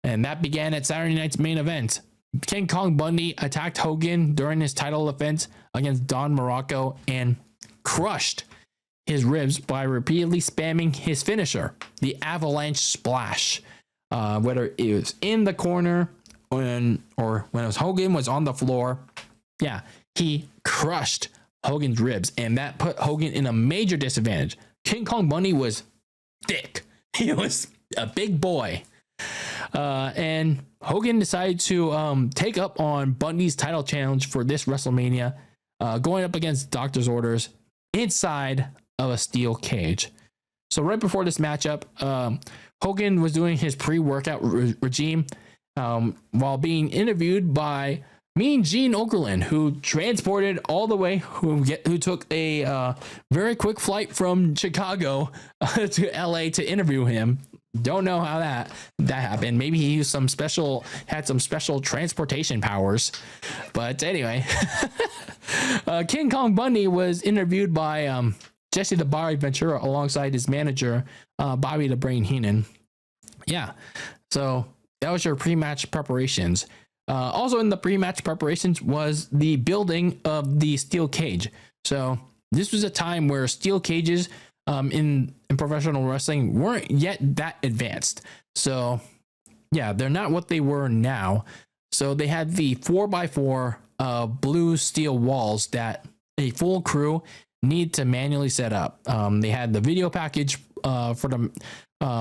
and that began at Saturday night's main event. King Kong Bundy attacked Hogan during his title defense against Don Morocco and crushed his ribs by repeatedly spamming his finisher, the Avalanche Splash. Whether it was in the corner when Hogan was on the floor, he crushed Hogan's ribs, and that put Hogan in a major disadvantage. King Kong Bundy was thick. He was a big boy. And Hogan decided to take up on Bundy's title challenge for this WrestleMania, going up against Doctor's Orders inside of a steel cage. So right before this matchup, Hogan was doing his pre-workout regime while being interviewed by Mean Gene Okerlund, who transported all the way, who took a very quick flight from Chicago to LA to interview him. Don't know how that happened. Maybe he used had some special transportation powers. But anyway, King Kong Bundy was interviewed by Jesse the Body Ventura alongside his manager, Bobby the Brain Heenan. Yeah, so that was your pre-match preparations. Also in the pre-match preparations was the building of the steel cage. So this was a time where steel cages in professional wrestling weren't yet that advanced. So yeah, they're not what they were now. So they had the 4x4 blue steel walls that a full crew need to manually set up. They had the video package for the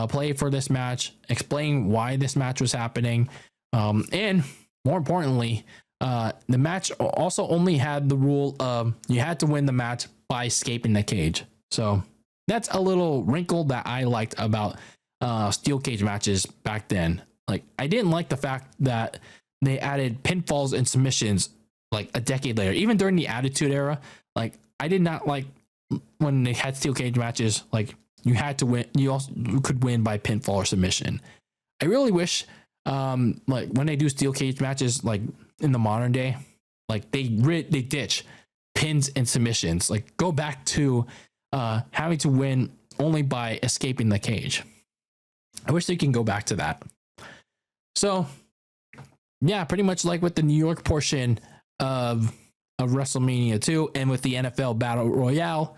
play for this match, explain why this match was happening, and more importantly, the match also only had the rule of you had to win the match by escaping the cage. So that's a little wrinkle that I liked about steel cage matches back then. Like, I didn't like the fact that they added pinfalls and submissions like a decade later, even during the Attitude Era. Like, I did not like when they had steel cage matches. Like, you had to win. You could win by pinfall or submission. I really wish, like when they do steel cage matches, like in the modern day, like they ditch pins and submissions. Like, go back to having to win only by escaping the cage. I wish they can go back to that. So, yeah, pretty much like with the New York portion of WrestleMania 2 and with the NFL Battle Royale,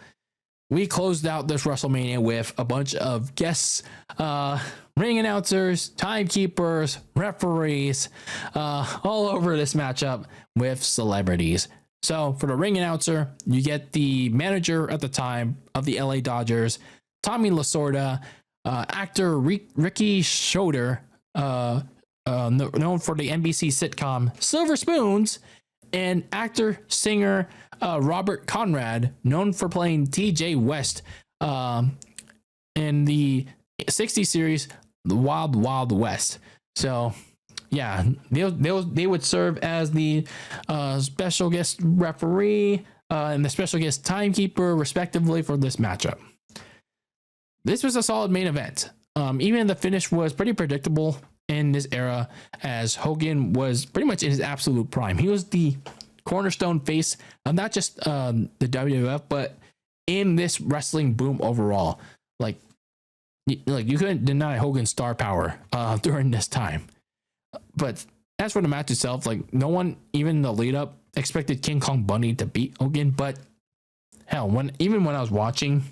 we closed out this WrestleMania with a bunch of guests, ring announcers, timekeepers, referees, all over this matchup with celebrities. So for the ring announcer, you get the manager at the time of the LA Dodgers, Tommy Lasorda, actor Ricky Schroeder, known for the NBC sitcom Silver Spoons, and actor, singer Robert Conrad, known for playing TJ West in the 60s series The Wild Wild West. So yeah, they would serve as the special guest referee and the special guest timekeeper, respectively, for this matchup. This was a solid main event. Even the finish was pretty predictable in this era, as Hogan was pretty much in his absolute prime. He was the cornerstone face of not just the WWF, but in this wrestling boom overall. Like you couldn't deny Hogan's star power during this time. But as for the match itself, like no one, even the lead up, expected King Kong Bundy to beat Hogan, but hell, when I was watching,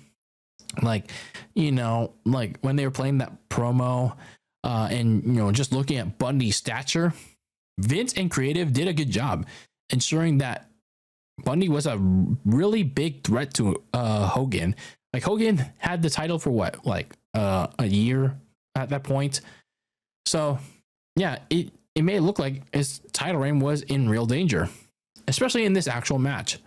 like, like when they were playing that promo, and just looking at Bundy's stature, Vince and creative did a good job ensuring that Bundy was a really big threat to Hogan. Like Hogan had the title for what, like a year at that point. So yeah, it made it look like his title reign was in real danger, especially in this actual match.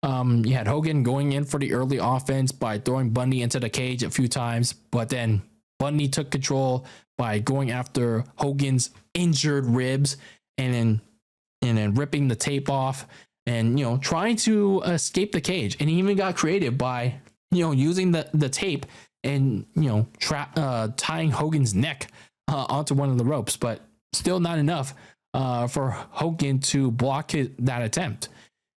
You had Hogan going in for the early offense by throwing Bundy into the cage a few times, but then Bundy took control by going after Hogan's injured ribs and then ripping the tape off and trying to escape the cage. And he even got creative by using the tape and tying Hogan's neck onto one of the ropes, but still not enough for Hogan to block that attempt.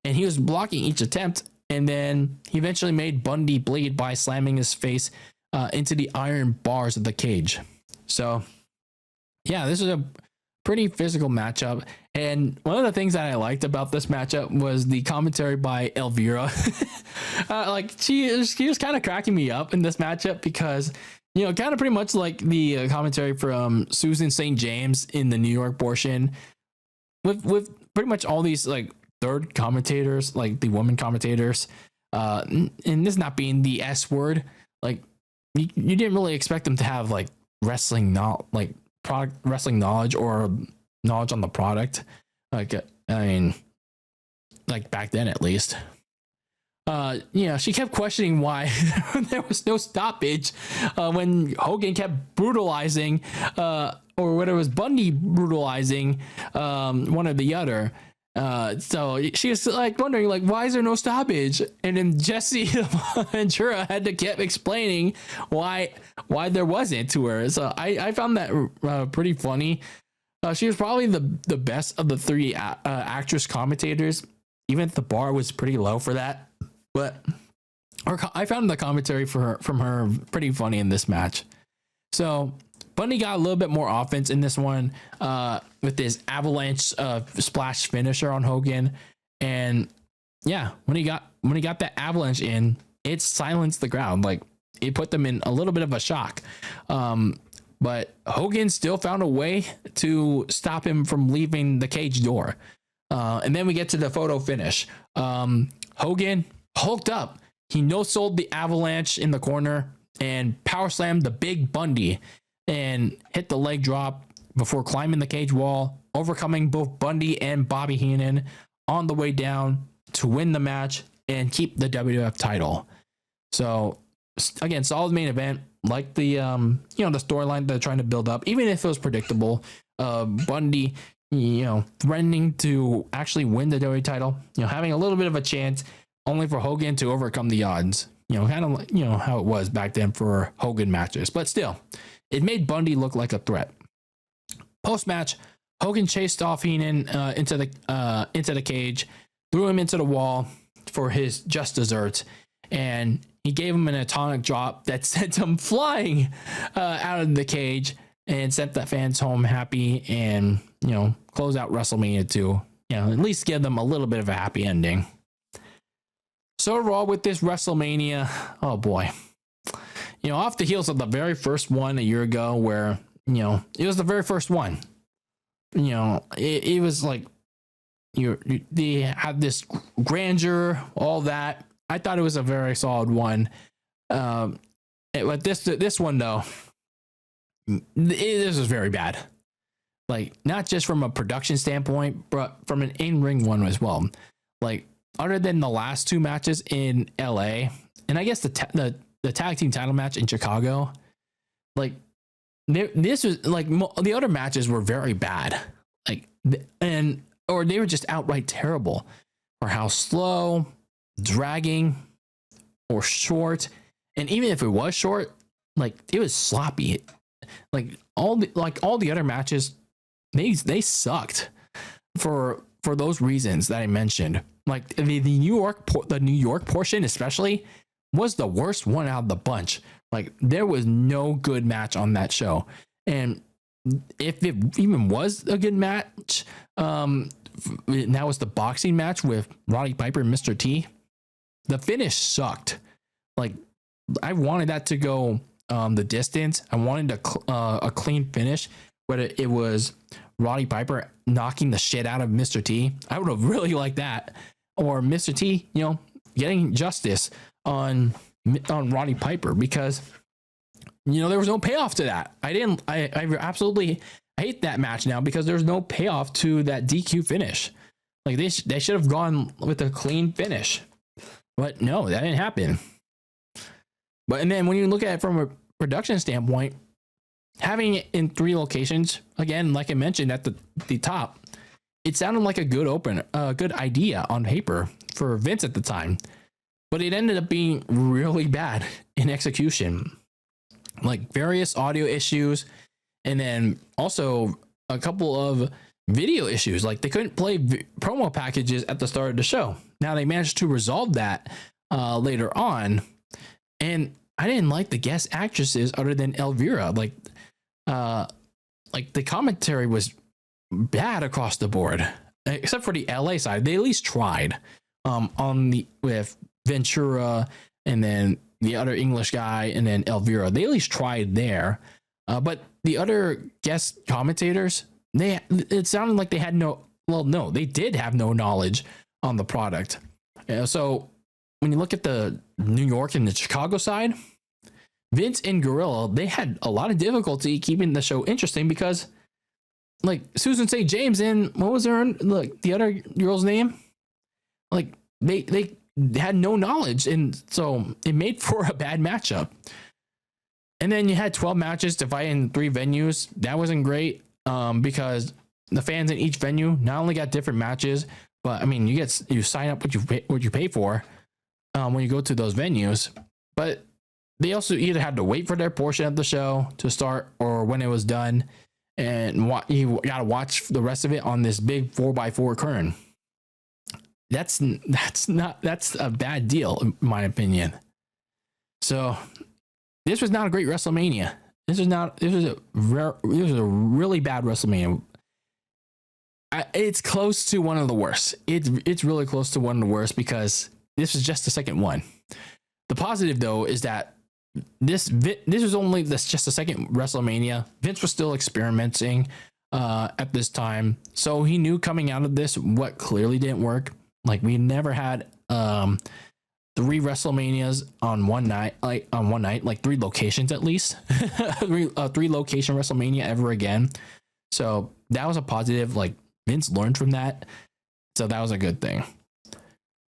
And he was blocking each attempt, and then he eventually made Bundy bleed by slamming his face into the iron bars of the cage. So yeah, this is a pretty physical matchup. And one of the things that I liked about this matchup was the commentary by Elvira. Like she was kind of cracking me up in this matchup because, kind of pretty much like the commentary from Susan St. James in the New York portion with pretty much all these like third commentators, like the woman commentators, and this not being the S word, like you didn't really expect them to have like product wrestling knowledge or knowledge on the product. Like, I mean, like back then at least. She kept questioning why there was no stoppage when Hogan kept brutalizing, or whether it was Bundy brutalizing one or the other. So she was like wondering, like, why is there no stoppage? And then Jesse Ventura had to keep explaining why there wasn't to her. So I found that pretty funny. She was probably the best of the three actress commentators, even if the bar was pretty low for that. But I found the commentary from her pretty funny in this match. So Bundy got a little bit more offense in this one with this avalanche splash finisher on Hogan, and yeah, when he got that avalanche in, it silenced the crowd. Like it put them in a little bit of a shock. But Hogan still found a way to stop him from leaving the cage door. And then we get to the photo finish. Hogan hulked up. He no-sold the avalanche in the corner and power slammed the big Bundy and hit the leg drop before climbing the cage wall, overcoming both Bundy and Bobby Heenan on the way down to win the match and keep the WWF title. So again, solid main event. Like the the storyline they're trying to build up, even if it was predictable. Bundy, threatening to actually win the WWE title, having a little bit of a chance, only for Hogan to overcome the odds. Kind of how it was back then for Hogan matches, but still, it made Bundy look like a threat. Post match, Hogan chased off Heenan into the cage, threw him into the wall for his just desserts, and he gave him an atomic drop that sent him flying out of the cage and sent the fans home happy and, close out WrestleMania to, at least give them a little bit of a happy ending. So overall with this WrestleMania, oh boy, off the heels of the very first one a year ago where, it was the very first one, it was like, they had this grandeur, all that. I thought it was a very solid one. But this one though, this was very bad. Like not just from a production standpoint, but from an in-ring one as well. Like other than the last two matches in LA, and I guess the tag team title match in Chicago, like this was like the other matches were very bad. Like or they were just outright terrible for how slow, dragging, or short. And even if it was short, like it was sloppy. Like all the other matches, they sucked for those reasons that I mentioned. Like the New York portion especially was the worst one out of the bunch. Like there was no good match on that show. And if it even was a good match, that was the boxing match with Roddy Piper and Mr. T. The finish sucked. Like, I wanted that to go the distance. I wanted a clean finish, but it was Roddy Piper knocking the shit out of Mr. T. I would have really liked that. Or Mr. T, getting justice on Roddy Piper, because there was no payoff to that. I absolutely hate that match now because there's no payoff to that DQ finish. Like, they should have gone with a clean finish, but no, that didn't happen. And then when you look at it from a production standpoint, having it in 3 locations, again, like I mentioned at the top, it sounded like a good idea on paper for Vince at the time, but it ended up being really bad in execution. Like, various audio issues, and then also a couple of video issues. Like, they couldn't play promo packages at the start of the show. Now they managed to resolve that later on, and I didn't like the guest actresses other than Elvira. Like the commentary was bad across the board, except for the LA side. They at least tried with Ventura and then the other English guy and then Elvira. They at least tried there, but the other guest commentators, it sounded like they had they did have no knowledge on the product. So when you look at the New York and the Chicago side, Vince and Gorilla, they had a lot of difficulty keeping the show interesting because, like, Susan St. James and what was the other girl's name? Like, they had no knowledge, and so it made for a bad matchup. And then you had 12 matches divided in 3 venues. That wasn't great because the fans in each venue not only got different matches, but I mean, you sign up what you pay for when you go to those venues. But they also either had to wait for their portion of the show to start or when it was done, and you got to watch the rest of it on this big 4x4 curtain. That's a bad deal in my opinion. So this was not a great WrestleMania. This was a really bad WrestleMania. It's close to one of the worst. It's really close to one of the worst because this is just the second one. The positive though is that this was only just the second WrestleMania. Vince was still experimenting at this time, so he knew coming out of this what clearly didn't work. Like, we never had 3 WrestleManias on one night, like 3 locations at least, 3 location WrestleMania ever again. So that was a positive. Like, Vince learned from that, so that was a good thing.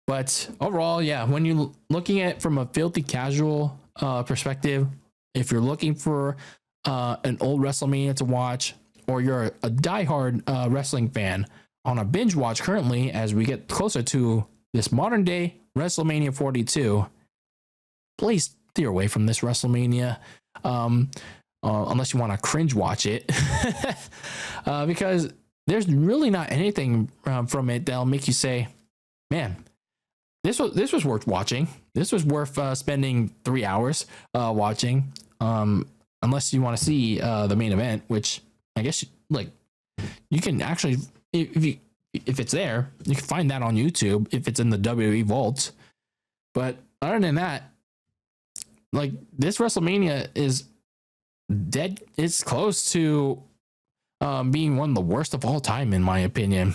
But overall, yeah, when you're looking at it from a filthy casual perspective, if you're looking for an old WrestleMania to watch, or you're a diehard wrestling fan on a binge watch currently as we get closer to this modern day WrestleMania 42, please steer away from this WrestleMania unless you want to cringe watch it because there's really not anything from it that'll make you say, man, this was worth watching. This was worth spending 3 hours watching, unless you want to see the main event, which I guess you can actually, if it's there, you can find that on YouTube if it's in the WWE vault. But other than that, like, this WrestleMania is dead. It's close to being one of the worst of all time in my opinion.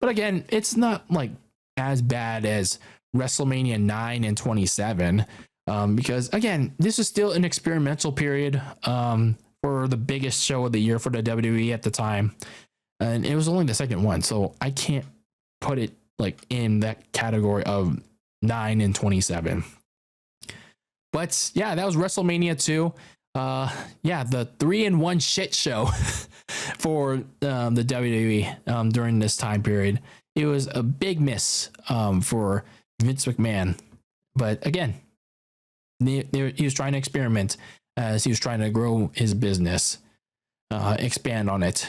But again, it's not like as bad as WrestleMania 9 and 27 because again, this is still an experimental period for the biggest show of the year for the WWE at the time, and it was only the second one, so I can't put it like in that category of 9 and 27. But yeah, that was WrestleMania 2. Yeah, the 3-in-1 shit show for the WWE during this time period. It was a big miss for Vince McMahon. But again, he was trying to experiment as he was trying to grow his business, expand on it.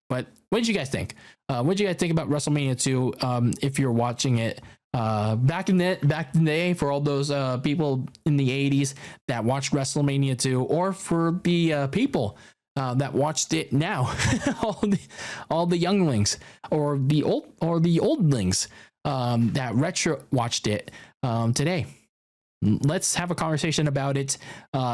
But what did you guys think? What did you guys think about WrestleMania 2? If you're watching it back in the day, for all those people in the 80s that watched WrestleMania 2, or for the people that watched it now. all the younglings or the oldlings that retro watched it today. Let's have a conversation about it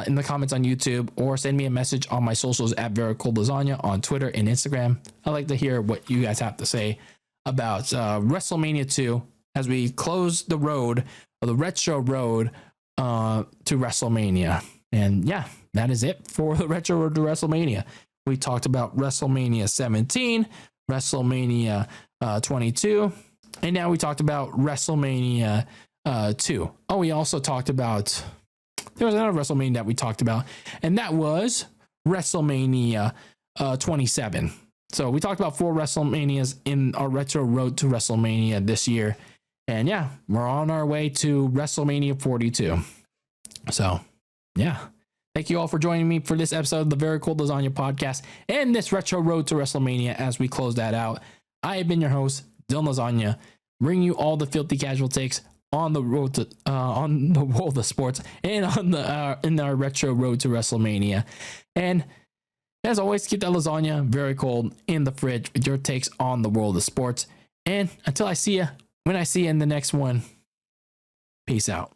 in the comments on YouTube, or send me a message on my socials at Very Cold Lasagna on Twitter and Instagram. I'd like to hear what you guys have to say about WrestleMania 2 as we close the road, or the retro road to WrestleMania. And yeah, that is it for the retro road to WrestleMania. We talked about WrestleMania 17, WrestleMania 22, and now we talked about WrestleMania 2. Oh, we also talked about, there was another WrestleMania that we talked about, and that was WrestleMania 27. So we talked about 4 WrestleManias in our retro road to WrestleMania this year. And yeah, we're on our way to WrestleMania 42. So yeah, thank you all for joining me for this episode of the Very Cold Lasagna Podcast and this retro road to WrestleMania as we close that out. I have been your host, Dylan Lasagna, bringing you all the filthy casual takes on the road to on the world of sports and on the in our retro road to WrestleMania. And as always, keep that lasagna very cold in the fridge with your takes on the world of sports. And until I see you, when I see you in the next one, peace out.